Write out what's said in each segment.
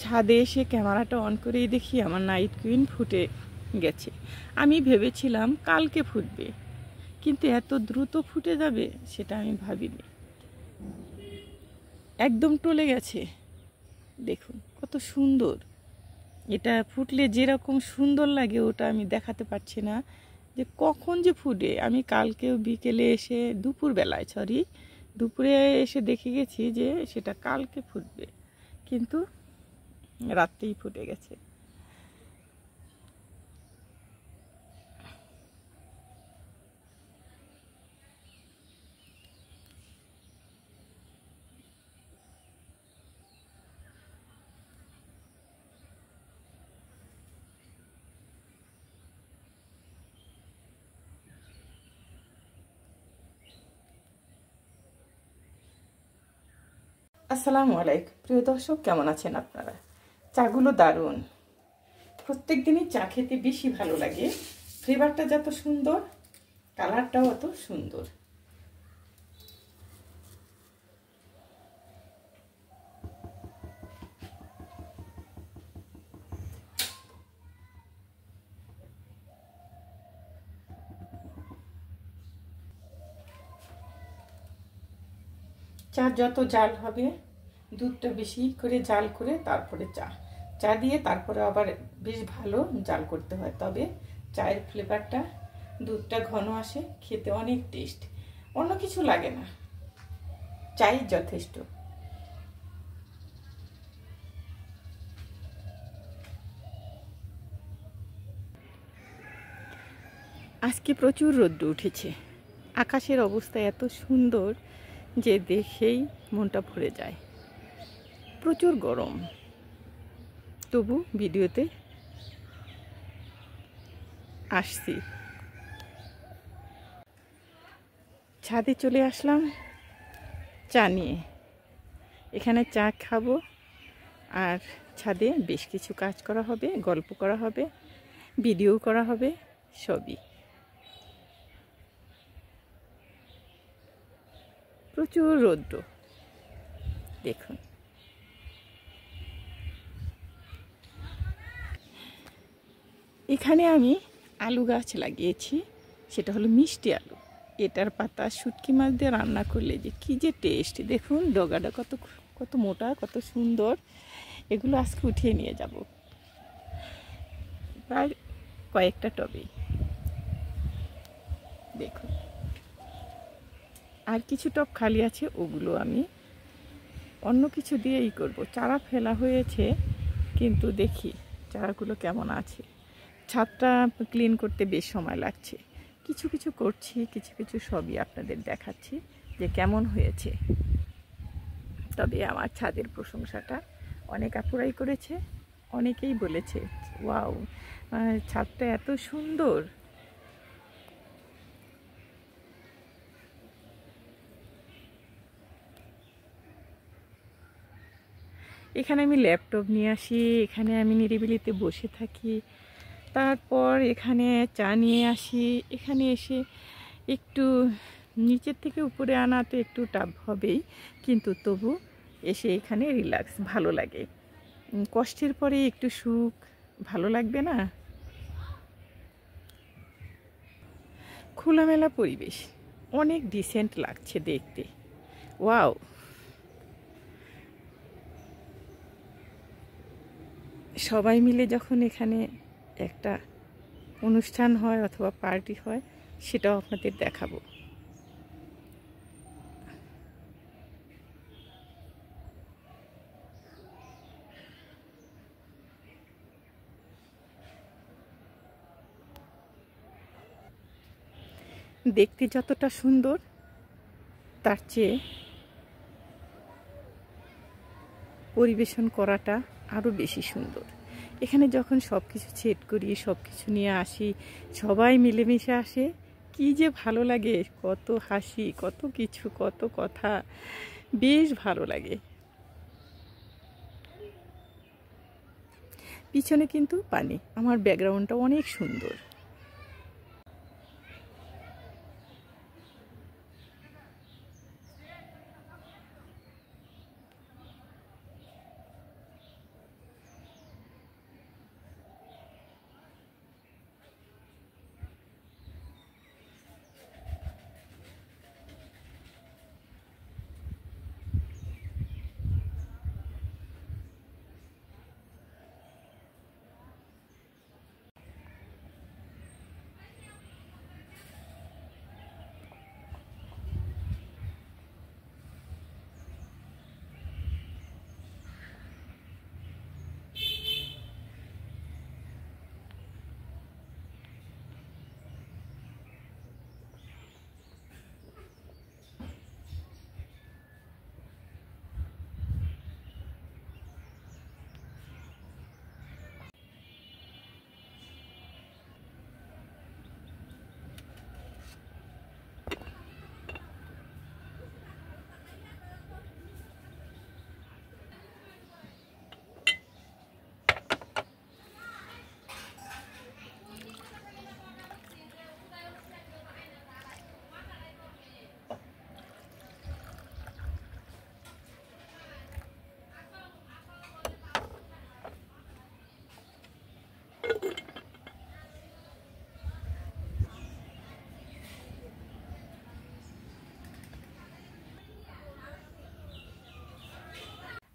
ছাদে এসে ক্যামেরাটা অন করেই দেখি আমার নাইট কুইন ফুটে গেছে। আমি ভেবেছিলাম কালকে ফুটবে, কিন্তু এত দ্রুত ফুটে যাবে সেটা আমি ভাবিনি। একদম টলে গেছে। দেখুন কত সুন্দর। এটা ফুটলে যেরকম সুন্দর লাগে ওটা আমি দেখাতে পারছি না যে কখন যে ফুটে। আমি কালকেও বিকেলে এসে দুপুরে এসে দেখে গেছি যে সেটা কালকে ফুটবে, কিন্তু রাত্রেই ফুটে গেছে। আসসালামু আলাইকুম প্রিয় দর্শক, কেমন আছেন আপনারা? চাগুলো দারুণ। প্রত্যেক দিনই চা খেতে বেশি ভালো লাগে। ফ্লেভারটা যত সুন্দর, কালারটাও অত সুন্দর। চা যত জাল হবে, দুধটা বেশি করে জাল করে তারপরে চা দিয়ে তারপরে আবার বেশ ভালো জাল করতে হয়, তবে চায়ের ফ্লেভারটা, দুধটা ঘন আসে, খেতে অনেক টেস্ট। অন্য কিছু লাগে না, চাই যথেষ্ট। আজকে প্রচুর রোদ্র উঠেছে। আকাশের অবস্থা এত সুন্দর যে দেখেই মনটা ভরে যায়। প্রচুর গরম, তবু ভিডিওতে আসছি। ছাদে চলে আসলাম চা নিয়ে। এখানে চা খাবো, আর ছাদে বেশ কিছু কাজ করা হবে, গল্প করা হবে, ভিডিও করা হবে, সবই। প্রচুর রৌদ্র দেখুন। এখানে আমি আলু গাছ লাগিয়েছি, সেটা হলো মিষ্টি আলু। এটার পাতা শুটকি মাছ দিয়ে রান্না করলে যে কী যে টেস্ট! দেখুন ডগাটা কত কত মোটা, কত সুন্দর। এগুলো আজকে উঠিয়ে নিয়ে যাব প্রায় কয়েকটা টবে। দেখুন আর কিছু টব খালি আছে, ওগুলো আমি অন্য কিছু দিয়েই করব। চারা ফেলা হয়েছে, কিন্তু দেখি চারাগুলো কেমন আছে। ছাদটা ক্লিন করতে বেশ সময় লাগছে। কিছু কিছু করছি, কিছু কিছু সবই আপনাদের দেখাচ্ছি যে কেমন হয়েছে। তবে আমার ছাদের প্রশংসাটা অনেক আপুরাই করেছে, অনেকেই বলেছে ওয়াও, ছাদটা এত সুন্দর। এখানে আমি ল্যাপটপ নিয়ে আসি, এখানে আমি নিরিবিলিতে বসে থাকি। তারপর এখানে চা নিয়ে আসি। এখানে এসে একটু নিচের থেকে উপরে আনা তো একটু টাফ হবেই, কিন্তু তবু এসে এখানে রিল্যাক্স ভালো লাগে। কষ্টের পরে একটু সুখ, ভালো লাগবে না? খোলামেলা পরিবেশ, অনেক ডিসেন্ট লাগছে দেখতে। ওয়াও! সবাই মিলে যখন এখানে একটা অনুষ্ঠান হয় অথবা পার্টি হয়, সেটাও আপনাদের দেখাবো। দেখতে যতটা সুন্দর, তার চেয়ে পরিবেশন করাটা আরও বেশি সুন্দর। এখানে যখন সব কিছু সেট করি, সব কিছু নিয়ে আসি, সবাই মিলেমিশে আসে, কি যে ভালো লাগে! কত হাসি, কত কিছু, কত কথা, বেশ ভালো লাগে। পিছনে কিন্তু পানি, আমার ব্যাকগ্রাউন্ডটা অনেক সুন্দর।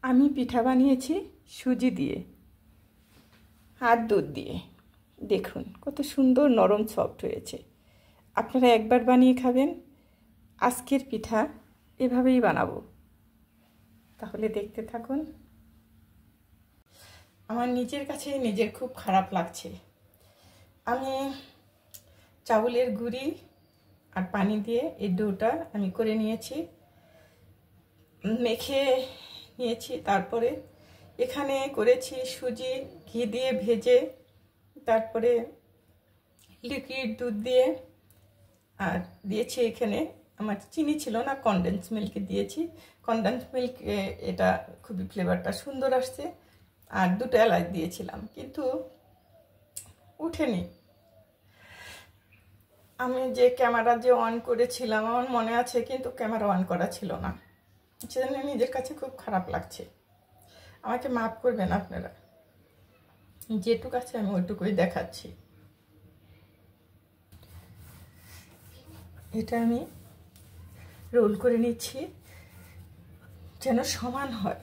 আমি পিঠা বানিয়েছি সুজি দিয়ে আর দুধ দিয়ে। দেখুন কত সুন্দর নরম সফট হয়েছে। আপনারা একবার বানিয়ে খাবেন। আজকের পিঠা এভাবেই বানাবো, তাহলে দেখতে থাকুন। আমার নিজের কাছে নিজের খুব খারাপ লাগছে। আমি চাউলের গুঁড়ি আর পানি দিয়ে এই ডোটা আমি করে নিয়েছি, মেখে নিয়েছি। তারপরে এখানে করেছি সুজি ঘি দিয়ে ভেজে, তারপরে লিকুইড দুধ দিয়ে, আর দিয়েছি এখানে আমার চিনি ছিল না, কনডেন্স মিল্ক দিয়েছি। কনডেন্স মিল্ক এটা খুবই ফ্লেভারটা সুন্দর আসছে। আর 2টা এলাচ দিয়েছিলাম, কিন্তু উঠেনি। আমি যে ক্যামেরা যে অন করেছিলাম আমার মনে আছে, কিন্তু ক্যামেরা অন করা ছিল না, সেজন্য নিজের কাছে খুব খারাপ লাগছে। আমাকে মাফ করবেন আপনারা। যেটুকু আছে আমি ওইটুকুই দেখাচ্ছি। এটা আমি রোল করে নিচ্ছি যেন সমান হয়।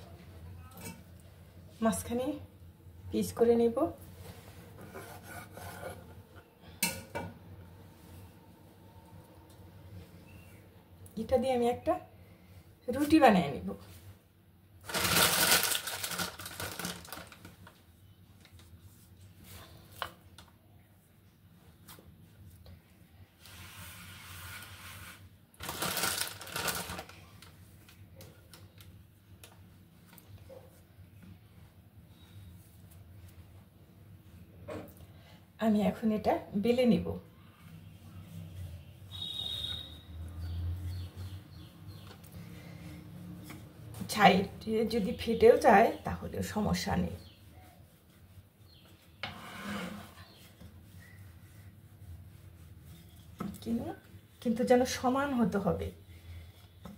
মাঝখানে পিস করে নেব। এটা দিয়ে আমি একটা রুটি বানিয়ে নিব। আমি এখন এটা বেলে নিব। সাইডে যদি ফেটেও যায় তাহলে সমস্যা নেই। কিন্তু যেন সমান হতে হবে।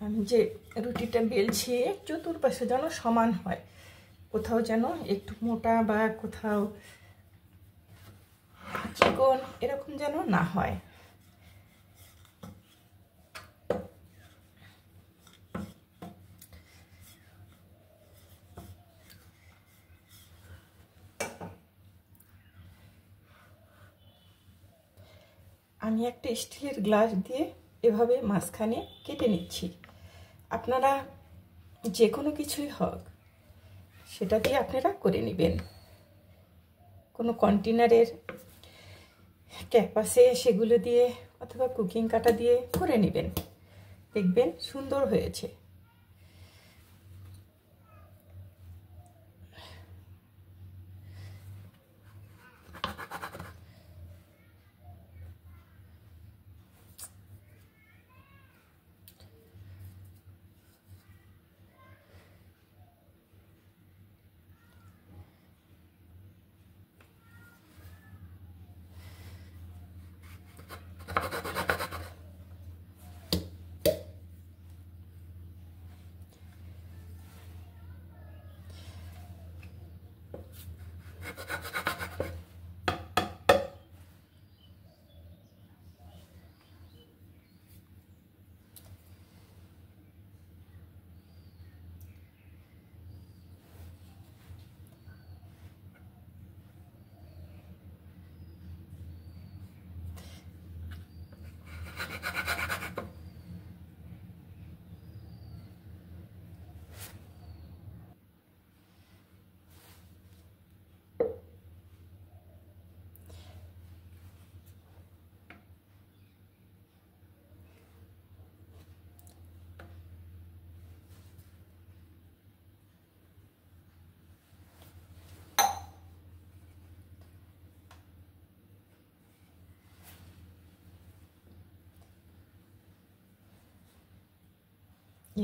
আমি যে রুটিটা বেলছি চতুর্পাশে যেন সমান হয়, কোথাও যেন একটু মোটা বা কোথাও চিকন এরকম যেন না হয়। আমি একটা স্টিলের গ্লাস দিয়ে এভাবে মাঝখানে কেটে নিচ্ছি। আপনারা যে কোনো কিছুই হোক সেটা দিয়ে আপনারা করে নেবেন। কোনো কন্টেনারের ক্যাপ আছে সেগুলো দিয়ে অথবা কুকিং কাটা দিয়ে করে নেবেন, দেখবেন সুন্দর হয়েছে।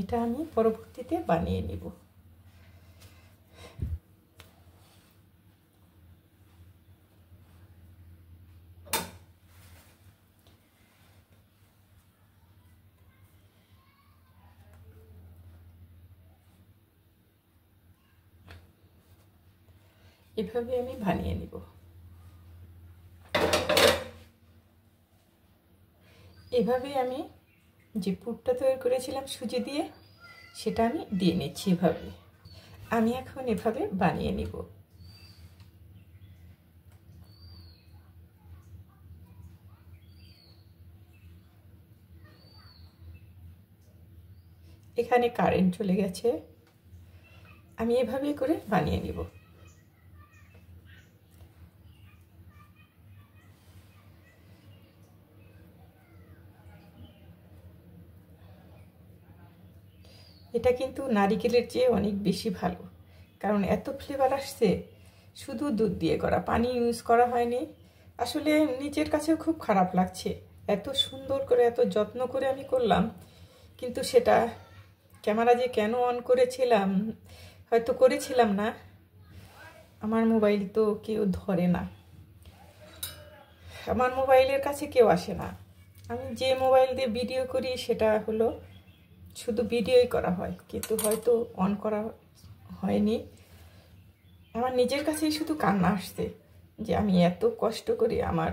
এটা আমি পরবর্তীতে বানিয়ে নিব। এভাবে আমি বানিয়ে নিব। এভাবে আমি যে পুরটা তৈরি করেছিলাম সুজি দিয়ে সেটা আমি দিয়ে নিচ্ছি এভাবে। আমি এখন এভাবে বানিয়ে নিব। এখানে কারেন্ট চলে গেছে, আমি এভাবে করে বানিয়ে নিব। এটা কিন্তু নারিকেলের চেয়ে অনেক বেশি ভালো, কারণ এত ফ্লেভার আসছে। শুধু দুধ দিয়ে করা, পানি ইউজ করা হয়নি। আসলে নিজের কাছেও খুব খারাপ লাগছে, এত সুন্দর করে এত যত্ন করে আমি করলাম, কিন্তু সেটা ক্যামেরা যে কেন অন করেছিলাম, হয়তো করেছিলাম না। আমার মোবাইল তো কেউ ধরে না, আমার মোবাইলের কাছে কেউ আসে না। আমি যে মোবাইল দিয়ে ভিডিও করি সেটা হলো শুধু ভিডিওই করা হয়, কিন্তু হয়তো অন করা হয়নি। আমার নিজের কাছেই শুধু কান্না আসছে যে আমি এত কষ্ট করি আমার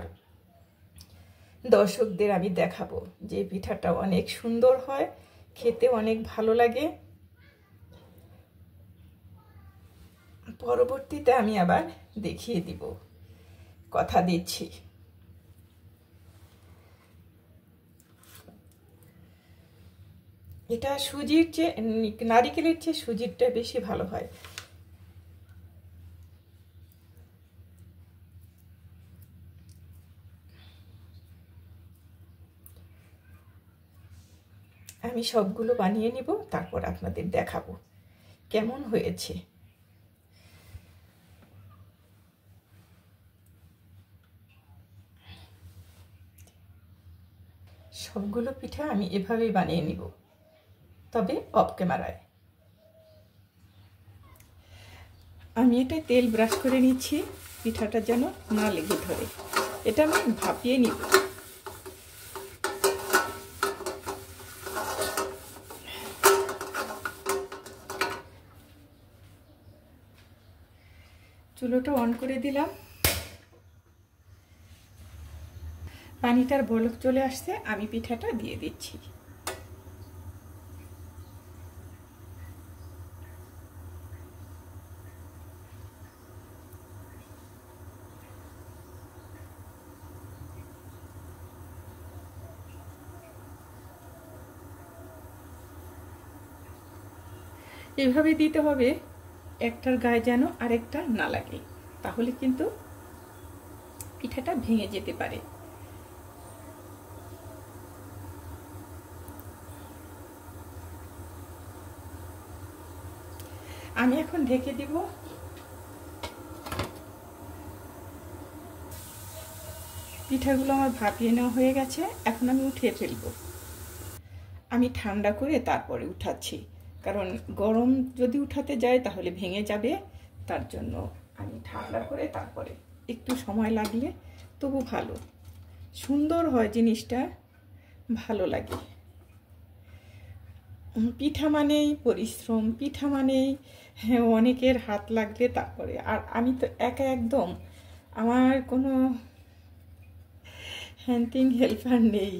দর্শকদের আমি দেখাবো যে পিঠাটা অনেক সুন্দর হয়, খেতে অনেক ভালো লাগে। পরবর্তীতে আমি আবার দেখিয়ে দিব, কথা দিচ্ছি। এটা সুজির চেয়ে, নারিকেলের চেয়ে সুজিরটা বেশি ভালো হয়। আমি সবগুলো বানিয়ে নিব, তারপর আপনাদের দেখাবো কেমন হয়েছে। সবগুলো পিঠা আমি এভাবেই বানিয়ে নিব, তবে অফ ক্যামেরায়। আমি এটা তেল ব্রাশ করে নিচ্ছি, পিঠাটা যেন না লেগে ধরে। এটা আমি ভাপিয়ে নিব। চুলোটা অন করে দিলাম, পানিটার বলক চলে আসছে, আমি পিঠাটা দিয়ে দিচ্ছি। এইভাবে দিতে হবে, একটার গায়ে যেন আরেকটা না লাগে, তাহলে কিন্তু পিঠাটা ভেঙে যেতে পারে। আমি এখন ঢেকে দিব। পিঠাগুলো আমার ভাপিয়ে নেওয়া হয়ে গেছে, এখন আমি উঠিয়ে ফেলবো। আমি ঠান্ডা করে তারপরে উঠাচ্ছি, কারণ গরম যদি উঠাতে যায় তাহলে ভেঙে যাবে। তার জন্য আমি ঠান্ডা করে তারপরে, একটু সময় লাগলে তবু ভালো, সুন্দর হয় জিনিসটা, ভালো লাগে। পিঠা মানেই পরিশ্রম, পিঠা মানেই অনেকের হাত লাগলে তারপরে। আর আমি তো একা একদম, আমার কোনো হ্যান্ডিং হেল্পার নেই।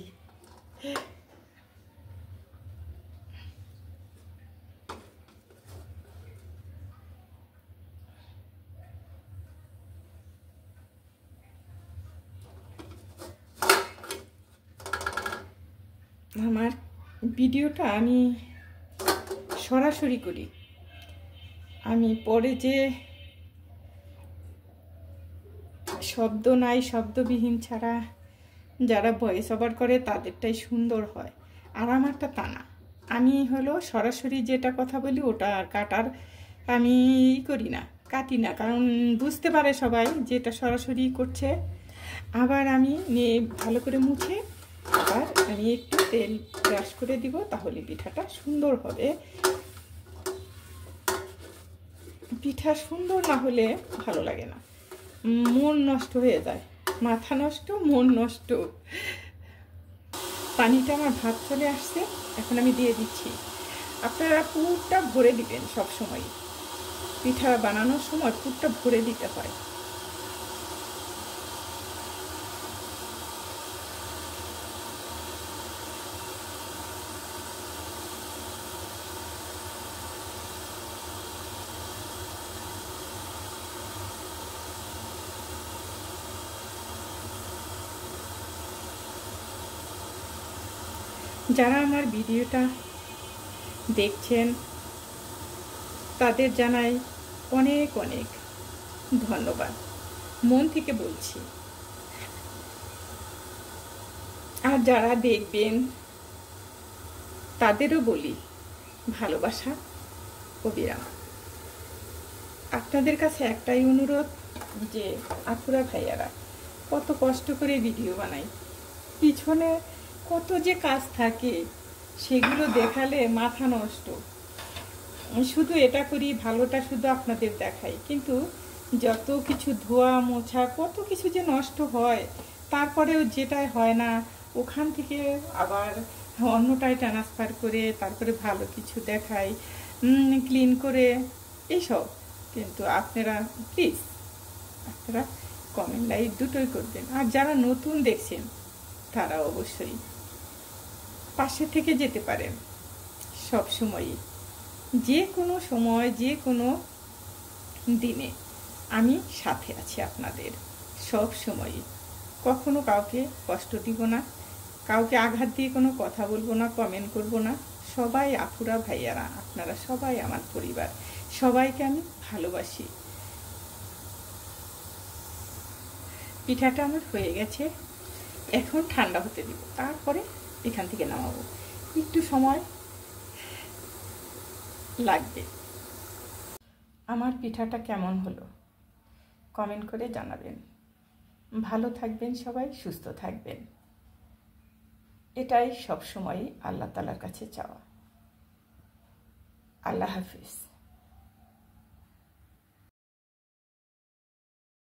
আমার ভিডিওটা আমি সরাসরি করি, আমি পরে যে শব্দ নাই, শব্দবিহীন ছাড়া যারা ভয়েস ওভার করে তাদেরটাই সুন্দর হয়, আর আমারটা তা না। আমি হলো সরাসরি যেটা কথা বলি ওটা আর কাটার আমি করি না, কাটি না, কারণ বুঝতে পারে সবাই যে এটা সরাসরি করছে। আবার আমি ভালো করে মুছে আবার আমি একটু তেল ব্রাশ করে দিব, তাহলে পিঠাটা সুন্দর হবে। পিঠা সুন্দর না হলে ভালো লাগে না, মন নষ্ট হয়ে যায়, মাথা নষ্ট, মন নষ্ট। পানিটা আমার ভাত চলে আসছে, এখন আমি দিয়ে দিচ্ছি। আপনারা পুরটা ভরে দিবেন, সব সময় পিঠা বানানোর সময় পুরটা ভরে দিতে হয়। যারা আমার ভিডিওটা দেখছেন তাদের জানাই অনেক অনেক ধন্যবাদ, মন থেকে বলছি। আর যারা দেখবেন তাদেরও বলি ভালোবাসা ও বিরাম। আপনাদের কাছে একটাই অনুরোধ যে আপুরা ভাইয়ারা কত কষ্ট করে ভিডিও বানাই, পিছনে কত যে কাজ থাকে সেগুলো দেখালে মাথা নষ্ট। শুধু এটা করি, ভালোটা শুধু আপনাদের দেখাই, কিন্তু যত কিছু ধোয়া মোছা কত কিছু যে নষ্ট হয়, তারপরেও যেটাই হয় না ওখান থেকে আবার অন্যটায় ট্রান্সফার করে তারপরে ভালো কিছু দেখাই, ক্লিন করে এইসব। কিন্তু আপনারা প্লিজ আপনারা কমেন্ট লাইক দুটোই করবেন। আর যারা নতুন দেখছেন তারা অবশ্যই পাশে থেকে যেতে পারেন। সব সময়ই, যে কোনো সময় যে কোনো দিনে আমি সাথে আছি আপনাদের, সব সময়ই। কখনো কাউকে কষ্ট দিব না, কাউকে আঘাত দিয়ে কোনো কথা বলবো না, কমেন্ট করব না। সবাই আপুরা ভাইয়ারা আপনারা সবাই আমার পরিবার, সবাইকে আমি ভালোবাসি। পিঠাটা আমার হয়ে গেছে, এখন ঠান্ডা হতে দিব, তারপরে এখান থেকে নামাবো। একটু সময় লাগবে। আমার পিঠাটা কেমন হলো কমেন্ট করে জানাবেন। ভালো থাকবেন সবাই, সুস্থ থাকবেন, এটাই সবসময় আল্লাহ তাআলার কাছে চাওয়া। আল্লাহ হাফিজ।